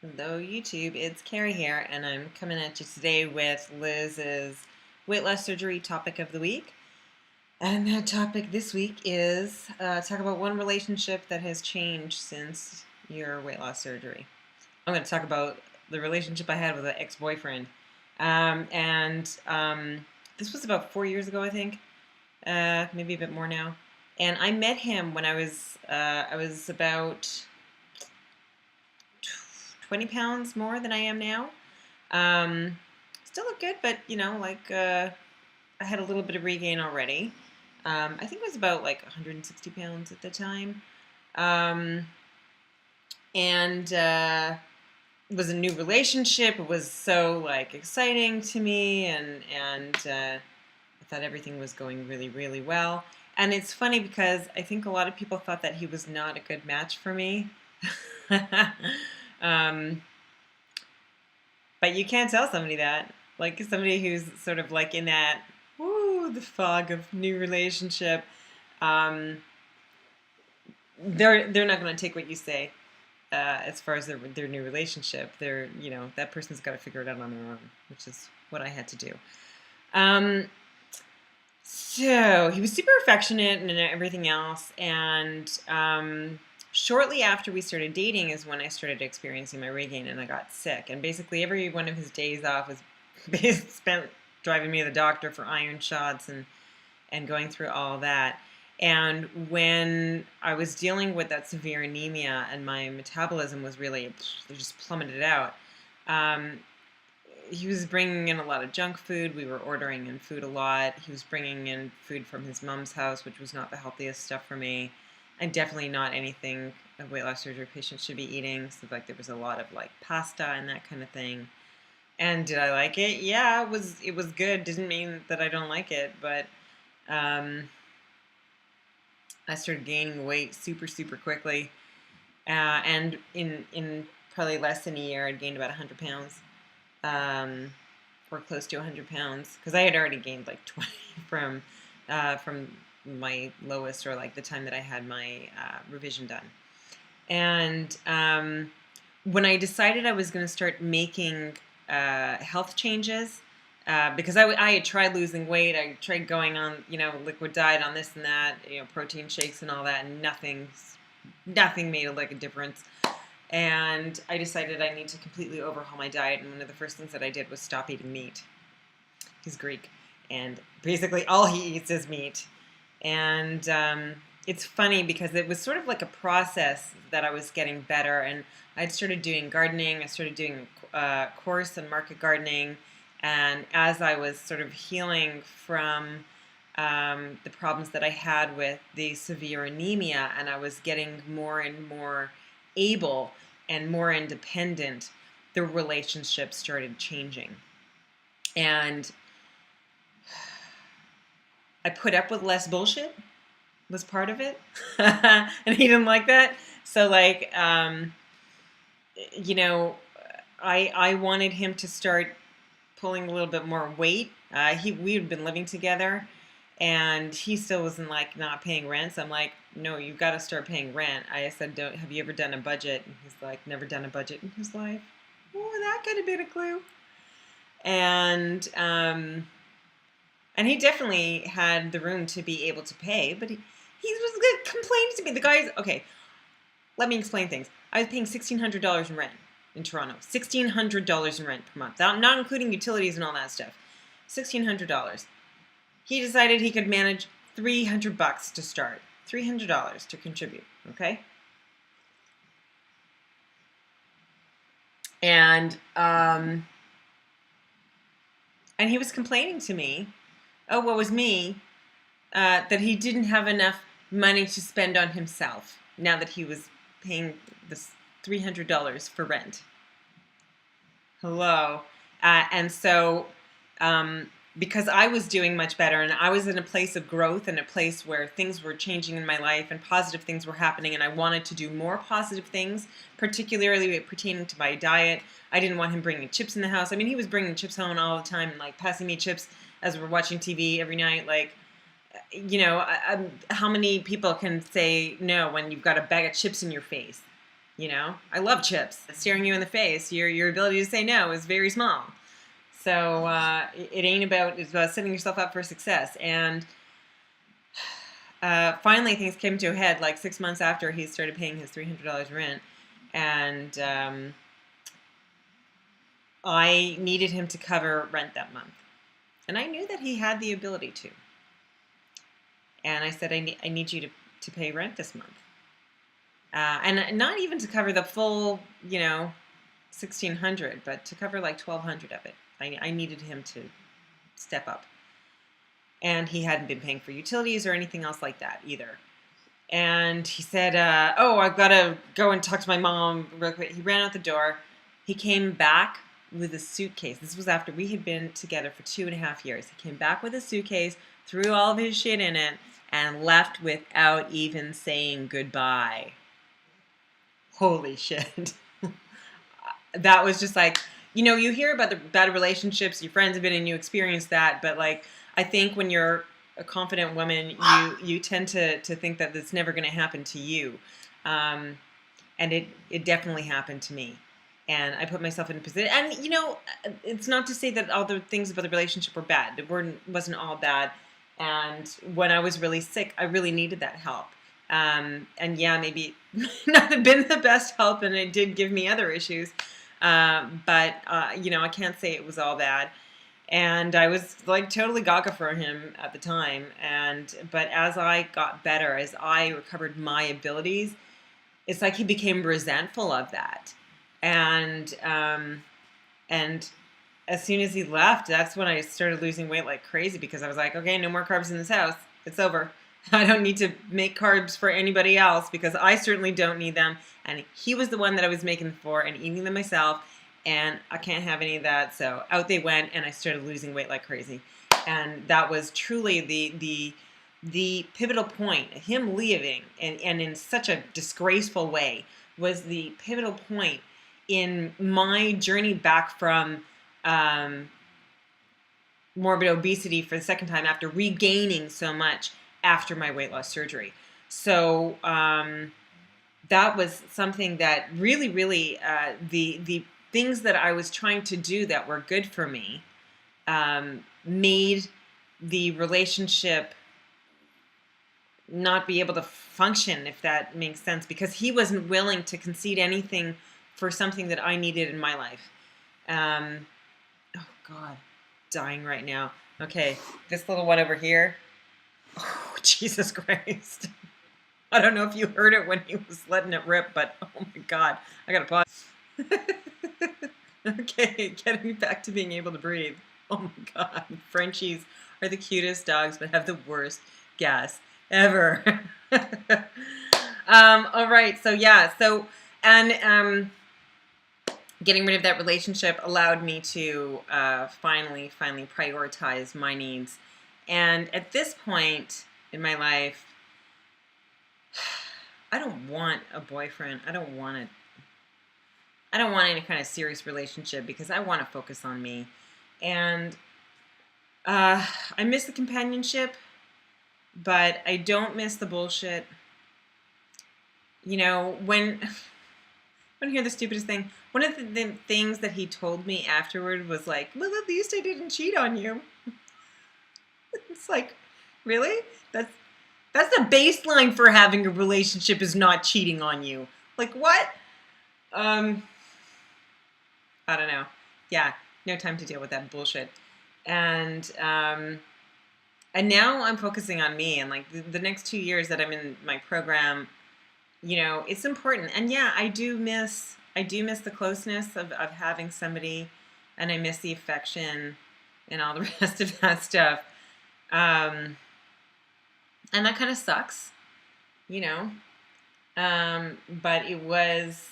Hello YouTube, it's Carrie here, and I'm coming at you today with Liz's weight loss surgery topic of the week. And that topic this week is talk about one relationship that has changed since your weight loss surgery. I'm going to talk about the relationship I had with an ex-boyfriend. This was about 4 years ago, I think, maybe a bit more now. And I met him when I was about 20 pounds more than I am now. Still look good, but I had a little bit of regain already. I think it was about like 160 pounds at the time. It was a new relationship. It was so like exciting to me, and I thought everything was going really, really well. And it's funny because I think a lot of people thought that he was not a good match for me. Um, but you can't tell somebody that. Like somebody who's sort of like in that, the fog of new relationship. Um, they're not going to take what you say as far as their new relationship. That person's got to figure it out on their own, which is what I had to do. So he was super affectionate and everything else, and shortly after we started dating is when I started experiencing my regain, and I got sick. And basically every one of his days off was spent driving me to the doctor for iron shots and going through all that. And when I was dealing with that severe anemia and my metabolism was really just plummeted out, he was bringing in a lot of junk food. We were ordering in food a lot. He was bringing in food from his mom's house, which was not the healthiest stuff for me, and definitely not anything a weight loss surgery patient should be eating. So like there was a lot of like pasta and that kind of thing. And did I like it? Yeah, it was good. Didn't mean that I don't like it, but I started gaining weight super, super quickly. And in probably less than a year, I'd gained about 100 pounds. Or close to 100 pounds, because I had already gained like 20 from my lowest, or like the time that I had my revision done. And when I decided I was going to start making health changes, because I had tried losing weight, I tried going on liquid diet on this and that, protein shakes and all that, and nothing made a difference. And I decided I need to completely overhaul my diet, and one of the first things that I did was stop eating meat. He's Greek, and basically all he eats is meat. And it's funny because it was sort of like a process that I was getting better, and I'd started doing gardening. I started doing a course in market gardening, and as I was sort of healing from the problems that I had with the severe anemia, and I was getting more and more able and more independent, the relationship started changing. And I put up with less bullshit, was part of it. And he didn't like that. So like, I wanted him to start pulling a little bit more weight. We had been living together, and he still wasn't like not paying rent. So I'm like, no, you've got to start paying rent. I said, have you ever done a budget? And he's like, never done a budget in his life. Oh, that could have been a clue. And he definitely had the room to be able to pay, but he was complaining to me. The guy's, okay, let me explain things. I was paying $1,600 in rent in Toronto. $1,600 in rent per month, not including utilities and all that stuff. $1,600. He decided he could manage $300 to start. $300 to contribute, okay? And he was complaining to me, what was me, that he didn't have enough money to spend on himself now that he was paying this $300 for rent. Hello. And so because I was doing much better, and I was in a place of growth and a place where things were changing in my life and positive things were happening, and I wanted to do more positive things, particularly pertaining to my diet. I didn't want him bringing chips in the house. I mean, he was bringing chips home all the time, and like passing me chips as we're watching TV every night. Like, how many people can say no when you've got a bag of chips in your face? You know, I love chips. Staring you in the face, your ability to say no is very small. So it ain't about, it's about setting yourself up for success. And finally things came to a head like 6 months after he started paying his $300 rent. And I needed him to cover rent that month. And I knew that he had the ability to. And I said, I need you to pay rent this month. And not even to cover the full, you know, $1,600, but to cover like $1,200 of it. I needed him to step up. And he hadn't been paying for utilities or anything else like that either. And he said, oh, I've got to go and talk to my mom real quick. He ran out the door. He came back with a suitcase. This was after we had been together for 2.5 years. He came back with a suitcase, threw all of his shit in it, and left without even saying goodbye. Holy shit. That was just like, you know, you hear about the bad relationships your friends have been in, you experience that, but like, I think when you're a confident woman, you tend to think that it's never going to happen to you. And it definitely happened to me. And I put myself in a position, and you know, it's not to say that all the things about the relationship were bad. It wasn't all bad. And when I was really sick, I really needed that help. And yeah, maybe not have been the best help, and it did give me other issues. But you know, I can't say it was all bad. And I was like totally gaga for him at the time. But as I got better, as I recovered my abilities, it's like he became resentful of that. And as soon as he left, that's when I started losing weight like crazy, because I was like, okay, no more carbs in this house. It's over. I don't need to make carbs for anybody else, because I certainly don't need them. And he was the one that I was making them for and eating them myself. And I can't have any of that. So out they went, and I started losing weight like crazy. And that was truly the pivotal point. Him leaving, and in such a disgraceful way, was the pivotal point in my journey back from morbid obesity for the second time, after regaining so much after my weight loss surgery. So that was something that really, really, the things that I was trying to do that were good for me made the relationship not be able to function, if that makes sense, because he wasn't willing to concede anything for something that I needed in my life. Oh God, dying right now. Okay, this little one over here. Oh, Jesus Christ. I don't know if you heard it when he was letting it rip, but oh my God, I gotta pause. Okay, getting back to being able to breathe. Oh my God, Frenchies are the cutest dogs, but have the worst gas ever. All right, so yeah, and getting rid of that relationship allowed me to finally prioritize my needs. And at this point in my life, I don't want a boyfriend. I don't want any kind of serious relationship, because I want to focus on me. And I miss the companionship, but I don't miss the bullshit. You know, when I hear the stupidest thing, one of the things that he told me afterward was like, well, at least I didn't cheat on you. It's like, really? That's the baseline for having a relationship, is not cheating on you. Like, what? I don't know. Yeah, no time to deal with that bullshit. And now I'm focusing on me, and like the next 2 years that I'm in my program, you know, it's important. And yeah, I do miss the closeness of having somebody, and I miss the affection and all the rest of that stuff. And that kind of sucks, you know. But it was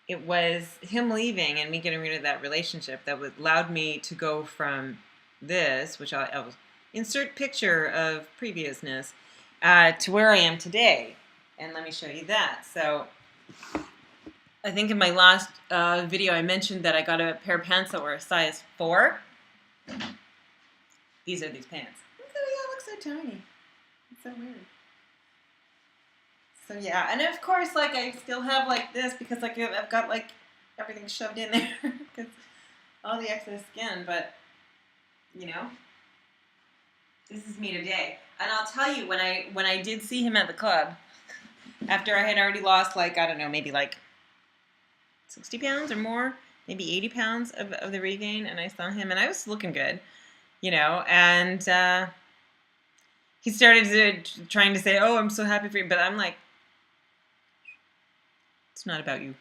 him leaving and me getting rid of that relationship that allowed me to go from this, which I'll insert picture of previousness, to where I am today. And let me show you that. So I think in my last video I mentioned that I got a pair of pants that were a size 4. These are these pants. Look how they all look so tiny. It's so weird. So yeah, and of course, like I still have like this because like I've got like everything shoved in there because all the excess skin. But you know, this is me today. And I'll tell you, when I did see him at the club, after I had already lost like, I don't know, maybe like 60 pounds or more, maybe 80 pounds of the regain, and I saw him and I was looking good, you know, and he started trying to say, oh, I'm so happy for you, but I'm like, it's not about you.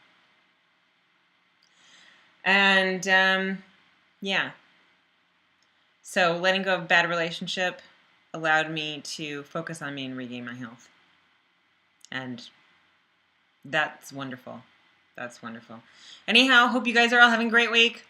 And yeah, so letting go of a bad relationship allowed me to focus on me and regain my health. And that's wonderful. That's wonderful. Anyhow, hope you guys are all having a great week.